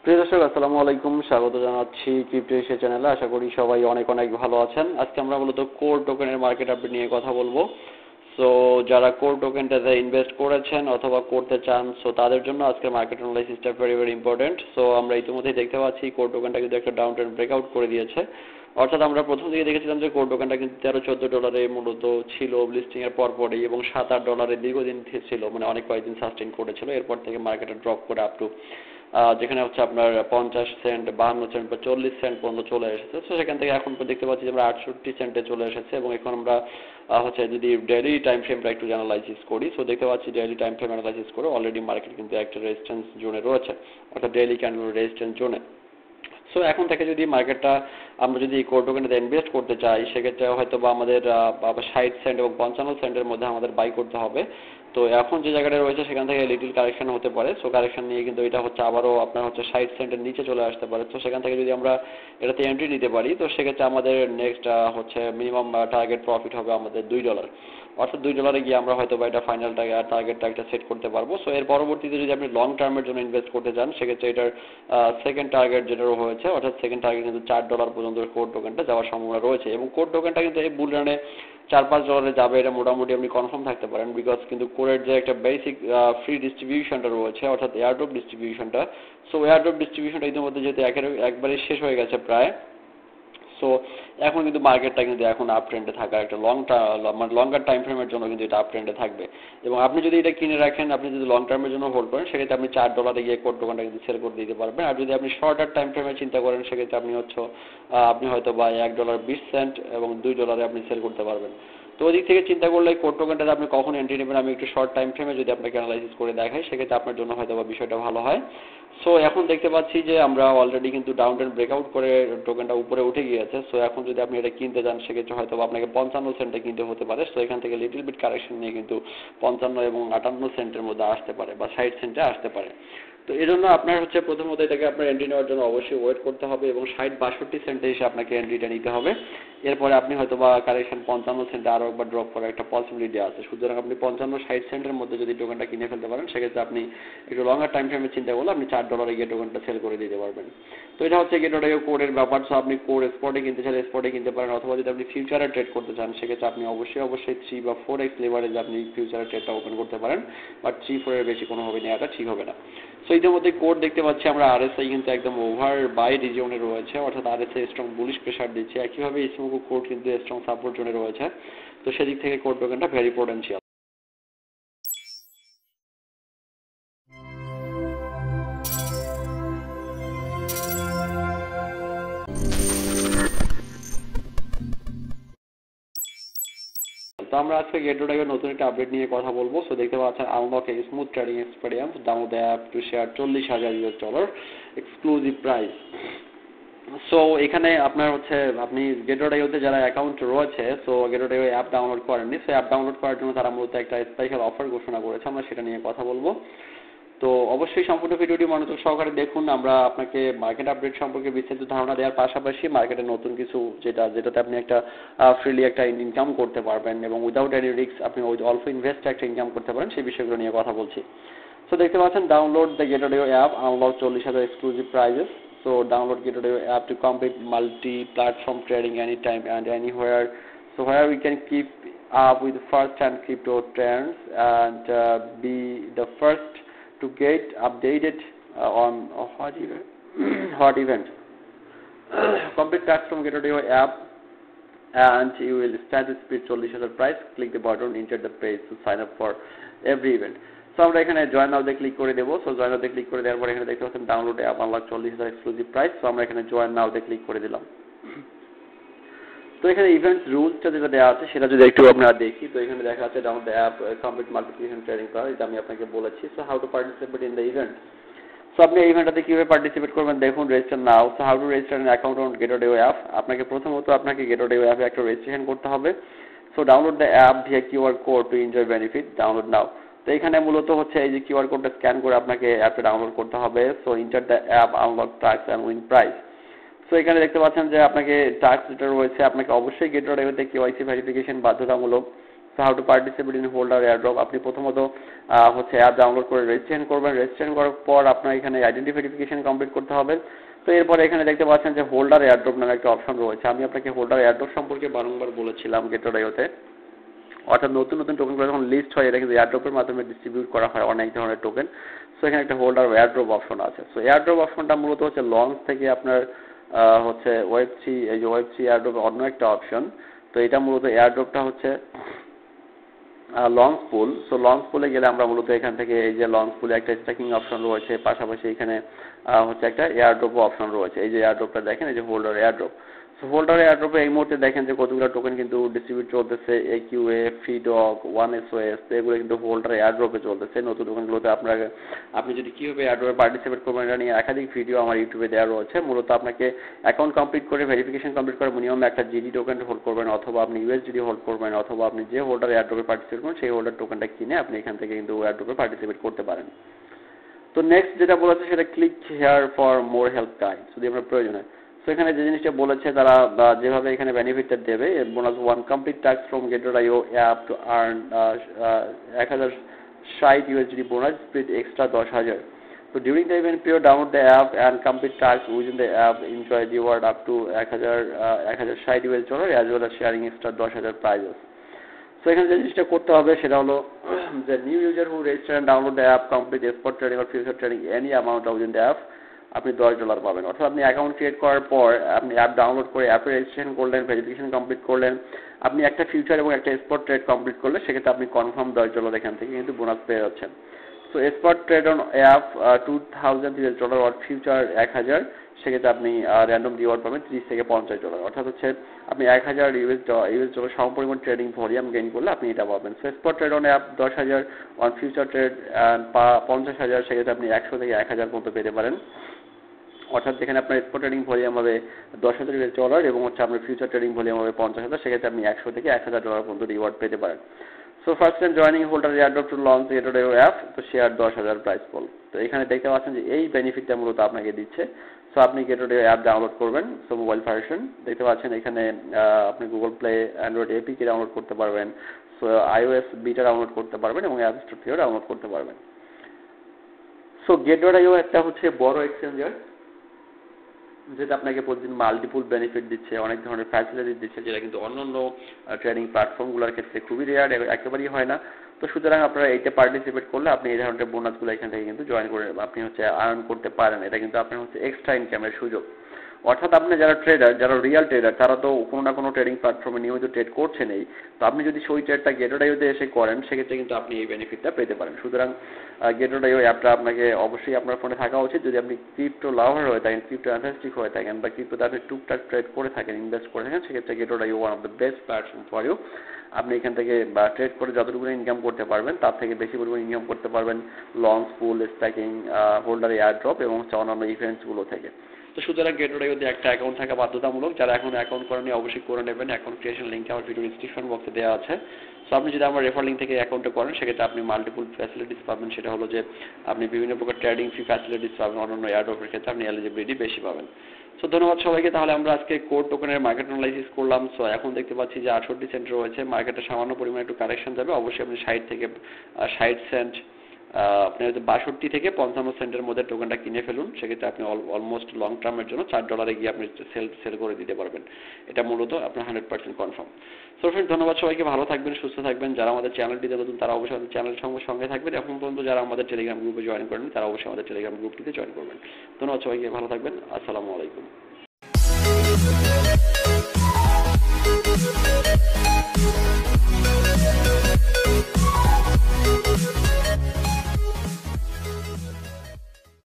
প্রিয় দর্শক আসসালামু আলাইকুম, স্বাগত জানাচ্ছি ক্রিপ্টো এশিয়া চ্যানেলে। আশা করি সবাই অনেক অনেক ভালো আছেন। আজকে আমরা মূলত কোর টোকেনের মার্কেট আপডেট নিয়ে কথা বলবো। সো যারা কোর টোকেনটাতে ইনভেস্ট করেছেন অথবা করতে চান, সো তাদের জন্য আজকে মার্কেট অ্যানালাইসিসটা ভেরি ভেরি ইম্পর্টেন্ট। সো আমরা ইতিমধ্যেই দেখতে পাচ্ছি কোর টোকেনটা কিন্তু একটা ডাউন ট্রেন্ড ব্রেকআউট করে দিয়েছে। অর্থাৎ আমরা প্রথম দিকে দেখেছিলাম যে কোর টোকেনটা কিন্তু $13-14 মূলত ছিল লিস্টিং এর পরপরই, এবং $7-8 দীর্ঘদিন ছিল, মানে অনেক কয়েকদিন সাস্টেইন করেছিল। এরপর থেকে মার্কেটে ড্রপ করে আপ টু যেখানে হচ্ছে আপনার 50 সেন্ট, 52 সেন্ট বা 40 সেন্ট পর্যন্ত চলে এসেছে। তো সেখান থেকে এখন দেখতে পাচ্ছি যে আমরা 68 সেন্টে চলে এসেছে, এবং এখন আমরা হচ্ছে যদি ডেইলি টাইম ফ্রেমটা একটু অ্যানালাইসিস করি, সো দেখতে পাচ্ছি ডেইলি টাইম ফ্রেম অ্যানালাইসিস করে অলরেডি মার্কেট কিন্তু একটা রেজিস্ট্যান্স জোনে রয়েছে, অর্থাৎ ডেইলি ক্যান্ডেল রেজিস্ট্যান্স জোনে। সো এখন থেকে যদি মার্কেটটা আমরা যদি কোর টোকেনে ইনভেস্ট করতে চাই, সেক্ষেত্রে হয়তো বা আমাদের 60 সেন্ট এবং 55 সেন্টের মধ্যে আমাদের বাই করতে হবে। তো এখন যে জায়গাটা রয়েছে সেখান থেকে লিটিল কারেকশন হতে পারে। সো কারেকশন নিয়ে কিন্তু এটা হচ্ছে আবারও আপনার হচ্ছে 60 সেন্টের নিচে চলে আসতে পারে। তো সেখান থেকে যদি আমরা এটাতে এন্ট্রি নিতে পারি, তো সেক্ষেত্রে আমাদের নেক্সট হচ্ছে মিনিমাম টার্গেট প্রফিট হবে আমাদের $2, অর্থাৎ $2 গিয়ে আমরা হয়তো বা এটা ফাইনাল টার্গেটটা একটা সেট করতে পারবো। সো এর পরবর্তীতে যদি আপনি লং টার্মের জন্য ইনভেস্ট করতে চান, সেক্ষেত্রে এটার সেকেন্ড টার্গেট যেটা হয়েছে, অর্থাৎ সেকেন্ড টার্গেট কিন্তু $4 পর্যন্ত কোর টোকেনটা যাওয়ার সম্ভাবনা রয়েছে, এবং কোর টোকেনটা কিন্তু এই বুল রানে $4-5 যাবে, এটা মোটামুটি আপনি কনফার্ম থাকতে পারেন। বিকজ কিন্তু কোরের যে একটা বেসিক ফ্রি ডিস্ট্রিবিউশনটা রয়েছে, অর্থাৎ এয়ারড্রপ ডিস্ট্রিবিউশনটা, সো এয়ারড্রপ ডিস্ট্রিবিউশনটা ইতিমধ্যে যেহেতু একবারে শেষ হয়ে গেছে প্রায়, সো এখন কিন্তু মার্কেটটা কিন্তু এখন আপ ট্রেন্ডে থাকার একটা লঙ্গার টাইম ফ্রেমের জন্য কিন্তু এটা আপ ট্রেন্ডে থাকবে। এবং আপনি যদি এটা কিনে রাখেন, আপনি যদি লং টার্মের জন্য হোল্ড করেন, সেক্ষেত্রে আপনি $4 গিয়ে কোর টোকেনটা কিন্তু সেল করে দিতে পারবেন। আর যদি আপনি শর্টার টাইম ফ্রেমে চিন্তা করেন, সেক্ষেত্রে আপনি হয়তো বা $1.20 এবং $2 আপনি সেল করতে পারবেন। তো ওই দিক থেকে চিন্তা করলে কোর টোকেনটাতে আপনি কখন এন্ট্রি নেবেন, আমি একটু শর্ট টাইম ফ্রেমে যদি আপনাকে অ্যানালাইসিস করে দেখাই, সেক্ষেত্রে আপনার জন্য হয়তো বা বিষয়টা ভালো হয়। সো এখন দেখতে পাচ্ছি যে আমরা অলরেডি কিন্তু ডাউন ট্রেন্ড ব্রেকআউট করে টোকেনটা উপরে উঠে গিয়েছে। সো এখন যদি আপনি এটা কিনতে চান, সেক্ষেত্রে হয়তো আপনাকে 55 সেন্টে কিনতে হতে পারে। সো এখান থেকে লিটল বিট কারেকশন নিয়ে কিন্তু 55 এবং 58 সেন্টের মধ্যে আসতে পারে, বা 60 সেন্টে আসতে পারে। তো এই জন্য আপনার হচ্ছে প্রথমত এটাকে আপনার এন্ট্রি নেওয়ার জন্য অবশ্যই ওয়েট করতে হবে, এবং 60-62 সেন্টে এসে আপনাকে এন্ট্রিটা নিতে হবে। এরপরে আপনি হয়তো বা কারেকশন 55 সেন্টে আরও একবার ড্রপ করার একটা পসিবিলিটি আছে। সুতরাং আপনি 55-60 সেন্টের মধ্যে যদি টোকেনটা কিনে ফেলতে পারেন, সেক্ষেত্রে আপনি একটু লঙ্গার টাইম ফ্রেমে চিন্তা করলে আপনি $4 গিয়ে টোকেনটা সেল করে দিতে পারবেন। তো এটা হচ্ছে গেটওয়ে কোরের ব্যাপার। সো আপনি কোর স্পটে কিনতে চাইলে স্পটে কিনতে পারেন, অথবা যদি আপনি ফিউচারে ট্রেড করতে চান, সেক্ষেত্রে আপনি অবশ্যই 3 বা 4x লেভারেজে আপনি ফিউচারে ট্রেডটা ওপেন করতে পারেন, বাট 3-4 এর বেশি কোনোভাবে নেওয়াটা ঠিক হবে না। সো ইতিমধ্যে কোর দেখতে পাচ্ছি আমরা আরএসআই কিন্তু একদম ওভার বাই রিজিয়নে রয়েছে, অর্থাৎ আরএসআই স্ট্রং বুলিশ প্রেসার দিচ্ছে। একইভাবে ইসিমোকো কোর কিন্তু স্ট্রং সাপোর্ট জোনে রয়েছে। তো সেদিক থেকে কোর টোকেনটা ভেরি পোটেনশিয়াল। তো আমরা আজকে গেটওয়ে নতুন একটা আপডেট নিয়ে কথা বলবো। সো দেখতে পাচ্ছেন unlock A smooth trading experience, download the app to share $40,000 exclusive price. So এখানে আপনার হচ্ছে আপনি গেটওয়েতে যারা অ্যাকাউন্ট রয়েছে, সো গেটওয়ে অ্যাপ ডাউনলোড করেননি, সো অ্যাপ ডাউনলোড করার জন্য তারা মূলত একটা স্পেশাল অফার ঘোষণা করেছে। আমরা সেটা নিয়ে কথা বলবো। তো অবশ্যই সম্পূর্ণ ভিডিওটি মনোযোগ সহকারে দেখুন। আমরা আপনাকে মার্কেট আপডেট সম্পর্কে বিস্তারিত ধারণা দেওয়ার পাশাপাশি মার্কেটের নতুন কিছু যেটাতে আপনি একটা ফ্রিলি একটা ইনকাম করতে পারবেন, এবং উইদাউট এনি রিস্ক আপনি অল্প ইনভেস্টে একটা ইনকাম করতে পারেন, সেই বিষয়গুলো নিয়ে কথা বলছি। সো দেখতে পাচ্ছেন download the gateway app, unlock 40,000 exclusive prices. So download Gitodeo app to complete multi-platform trading anytime and anywhere. So where we can keep up with first-hand crypto trends and be the first to get updated on hot event. Complete platform Gitodeo app, and you will stand the speed 40,000 price. Click the button, enter the page to sign up for every event. So আমরা এখানে join নাওতে click করে দেবো। So join নাওতে click করে দেওয়ার পর এখানে দেখতে পাচ্ছেন download app unlock 40,000 exclusive price. So আমরা এখানে জয়েন নাওতে ক্লিক করে দিলাম। তো এখানে ইভেন্টস রুলসটা যেটা দেওয়া আছে সেটা যদি একটু আপনারা দেখি, তো এখানে দেখা আছে download app complete multiplication trading করা, এটা আমি আপনাকে বলেছি। So how to participate in the event. সো আপনি এই ইভেন্টটাতে কীভাবে পার্টিসিপেট করবেন দেখুন, register now. So how to register an account on Gateway app. আপনাকে গেটওয়ে অ্যাপে একটা রেজিস্ট্রেশন করতে হবে। So download the app via QR code to enjoy benefit, download now. তো এখানে মূলত হচ্ছে এই যে কিউআর কোডটা স্ক্যান করে আপনাকে অ্যাপটা ডাউনলোড করতে হবে। So enter the app, unlock task and win prize. So এখানে দেখতে পাচ্ছেন যে আপনাকে টাস্ক যেটা রয়েছে, আপনাকে অবশ্যই গেটওয়েতে কেওয়াইসি ভেরিফিকেশন বাধ্যতামূলক। So how to participate in holder airdrop, আপনি প্রথমত হচ্ছে অ্যাপ ডাউনলোড করে রেজিস্ট্রেশন করবেন। রেজিস্ট্রেশন করার পর আপনার এখানে আইডেন্টি ভেরিফিকেশন কমপ্লিট করতে হবে। তো এরপরে এখানে দেখতে পাচ্ছেন যে হোল্ডার এয়ারড্রপ নামে একটা অপশন রয়েছে। আমি আপনাকে হোল্ডার এয়ারড্রপ সম্পর্কে বারংবার বলেছিলাম গেটওডাইওতে, অর্থাৎ নতুন নতুন টোকেনগুলো যখন লিস্ট হয় এটা কিন্তু এয়ারড্রপের মাধ্যমে ডিস্ট্রিবিউট করা হয় অনেক ধরনের টোকেন। সো এখানে একটা হোল্ডার এয়ারড্রপ অপশন আছে। সো এয়ারড্রপ অপশনটা মূলত হচ্ছে লঞ্চ থেকে আপনার হচ্ছে ওয়েব3, এই যে ওয়েব3 এয়ারড্রপ অন্য একটা অপশন। তো এটা মূলত এয়ারড্রপটা হচ্ছে লঞ্চ পুল। সো লঞ্চ পুলে গেলে আমরা মূলত এখান থেকে এই যে লঞ্চ পুলে একটা স্ট্যাকিং অপশন রয়েছে, পাশাপাশি এখানে হচ্ছে একটা এয়ারড্রপ অপশন রয়েছে। এই যে এয়ারড্রপটা দেখেন, এই যে হোল্ডার এয়ারড্রপ। সো হোল্ডার এয়ারড্রপে এই মুহূর্তে দেখেন যে কতগুলো টোকেন কিন্তু ডিস্ট্রিবিউট চলতেছে, একিউএ, ফ্রিডগ, 1SOS, এগুলো কিন্তু হোল্ডার এয়ারড্রপে চলতেছে। নতুন টোকেনগুলোতে আপনি যদি কীভাবে এয়ারড্রপে পার্টিসিপেট করবেন এটা নিয়ে একাধিক ভিডিও আমার ইউটিউবে দেওয়া রয়েছে। মূলত আপনাকে অ্যাকাউন্ট কমপ্লিট করে ভেরিফিকেশন কমপ্লিট করে মিনিমাম একটা জিডি টোকেন হোল্ড করবেন, অথবা আপনি ইউএসডিডি হোল্ড করবেন, অথবা আপনি যে হোল্ডার এয়ারড্রপে পার্টিসিপেট করবেন সেই হোল্ডার টোকেনটা কিনে আপনি এখান থেকে কিন্তু এয়ারড্রপে পার্টিসিপেট করতে পারেন। তো নেক্সট যেটা বলেছে সেটা click here for more help guide, যদি আপনার প্রয়োজন হয়। সো এখানে যে জিনিসটা বলেছে তারা যেভাবে এখানে বেনিফিটটা দেবে, bonus 1 complete task from Gate io app to earn 1060 USD bonus split extra 10,000। So during the event period, download the app and complete tasks within the app. Enjoy the reward up to 1060 US dollar as well as sharing extra 10,000 prizes. So এখানে যে জিনিসটা করতে হবে সেটা হলো যে new user who register and download the app complete spot trading or future trading any amount within the app, আপনি $10 পাবেন। অর্থাৎ আপনি অ্যাকাউন্ট ক্রিয়েট করার পর আপনি অ্যাপ ডাউনলোড করে অ্যাপে রেজিস্ট্রেশন করলেন, ভেরিফিকেশন কমপ্লিট করলেন, আপনি একটা ফিউচার এবং একটা স্পট ট্রেড কমপ্লিট করলে সেক্ষেত্রে আপনি কনফার্ম $10 এখান থেকে কিন্তু বোনাস পেয়ে যাচ্ছেন। So spot trade on app 2000 US dollar or future 1000, সেক্ষেত্রে আপনি র্যান্ডম রিওয়ার্ড পাবেন 30 থেকে $50। অর্থাৎ হচ্ছে আপনি 1000 US dollar সমপরিমাণ ট্রেডিং ভলিউম গেইন করলে আপনি এটা পাবেন। So spot trade on app 10,000, on future trade 50,000, সেক্ষেত্রে আপনি 100 থেকে 1000 পর্যন্ত পেতে পারেন। অর্থাৎ যেখানে আপনার স্পট ট্রেডিং ভলিউম হবে 10,000 US dollar এবং হচ্ছে আপনার ফিউচার ট্রেডিং ভলিউম হবে 50,000, সেক্ষেত্রে আপনি 100 থেকে $1000 পর্যন্ত রিওয়ার্ড পেতে পারেন। So first time joining holder airdrop to launch Gate io app, তো শেয়ার 10,000 প্রাইস পল। তো এখানে দেখতে পাচ্ছেন যে এই বেনিফিটটা মূলত আপনাকে দিচ্ছে। সো আপনি গেটওডাইও অ্যাপ ডাউনলোড করবেন, সো মোবাইল ভার্সন দেখতে পাচ্ছেন এখানে আপনি Google play, Android APK download করতে পারবেন, সো iOS বিটা ডাউনলোড করতে পারবেন এবং অ্যাপ স্টোর থেকেও ডাউনলোড করতে পারবেন। সো গেটওডাইও একটা হচ্ছে বড় এক্সচেঞ্জার যেটা আপনাকে প্রতিদিন মাল্টিপুল বেনিফিট দিচ্ছে, অনেক ধরনের ফ্যাসিলিটি দিচ্ছে, যেটা কিন্তু অন্যান্য ট্রেডিং প্ল্যাটফর্মগুলোর ক্ষেত্রে খুবই রেয়ার, একেবারেই হয় না। তো সুতরাং আপনারা এইটা পার্টিসিপেট করলে আপনি এই ধরনের বোনাসগুলো এখান থেকে কিন্তু জয়েন করে আপনি হচ্ছে আর্ন করতে পারেন। এটা কিন্তু আপনার হচ্ছে এক্সট্রা ইনকামের সুযোগ। অর্থাৎ আপনি যারা ট্রেডার, যারা রিয়েল ট্রেডার, তারা তো কোনো না কোনো ট্রেডিং প্ল্যাটফর্মে নিয়মিত ট্রেড করছেনই। তো আপনি যদি সেই ট্রেডটা গেটওডাইওতে এসে করেন সেক্ষেত্রে কিন্তু আপনি এই বেনিফিটটা পেতে পারেন। সুতরাং গেটওডাইও অ্যাপটা আপনাকে অবশ্যই আপনার ফোনে থাকা উচিত। যদি আপনি ক্রিপ্টো লাভার হয়ে থাকেন, ক্রিপ্টো এনথাস্টিক হয়ে থাকেন, বা ক্রিপ্টোতে আপনি টুকটাক ট্রেড করে থাকেন, ইনভেস্ট করে থাকেন, সেক্ষেত্রে Gate io one of the best platform for you. আপনি এখান থেকে ট্রেড করে যতটুকু ইনকাম করতে পারবেন তার থেকে বেশি পরিমাণ ইনকাম করতে পারবেন লঞ্চ পুল, স্ট্যাকিং, হোল্ডার এয়ারড্রপ এবং হচ্ছে অন্যান্য ইভেন্টসগুলো থেকে। তো সুতরাং গেটওডাইওতে একটা অ্যাকাউন্ট থাকা বাধ্যতামূলক। যারা এখন অ্যাকাউন্ট করেনি অবশ্যই করে নেবেন। অ্যাকাউন্ট ক্রিয়েশন লিঙ্ক আমার ভিডিও ডিসক্রিপশন বক্সে দেওয়া আছে। সো আপনি যদি আমার রেফার লিঙ্ক থেকে অ্যাকাউন্টটা করেন সেক্ষেত্রে আপনি মাল্টিপুল ফ্যাসিলিটিস পাবেন। সেটা হলো যে আপনি বিভিন্ন প্রকার ট্রেডিং ফি ফ্যাসিলিটিস পাবেন, অন্যান্য এয়ারড্রপের ক্ষেত্রে আপনি এলিজিবিলিটি বেশি পাবেন। সো ধন্যবাদ সবাইকে। তাহলে আমরা আজকে কোর টোকেনের মার্কেট অ্যানালাইসিস করলাম। সো এখন দেখতে পাচ্ছি যে 68 সেন্ট রয়েছে, মার্কেটে সামান্য পরিমাণে একটু কারেকশন যাবে। অবশ্যই আপনি 60 থেকে 60 সেন্ট, আপনি হয়তো 62 থেকে 55 সেন্টের মধ্যে টোকেনটা কিনে ফেলুন। সেক্ষেত্রে আপনি অলমোস্ট লং টার্মের জন্য $4 গিয়ে আপনি সেল করে দিতে পারবেন। এটা মূলত আপনার 100% কনফার্ম। সো ফ্রেন্ড, ধন্যবাদ সবাইকে। ভালো থাকবেন, সুস্থ থাকবেন। যারা আমাদের চ্যানেলটিতে নতুন তারা অবশ্যই আমাদের চ্যানেল সঙ্গে থাকবেন। এখন পর্যন্ত যারা আমাদের টেলিগ্রাম গ্রুপে জয়েন করেন তারা অবশ্যই আমাদের টেলিগ্রাম গ্রুপটিতে জয়েন করবেন। ধন্যবাদ সবাইকে, ভালো থাকবেন। আসসালামু আলাইকুম।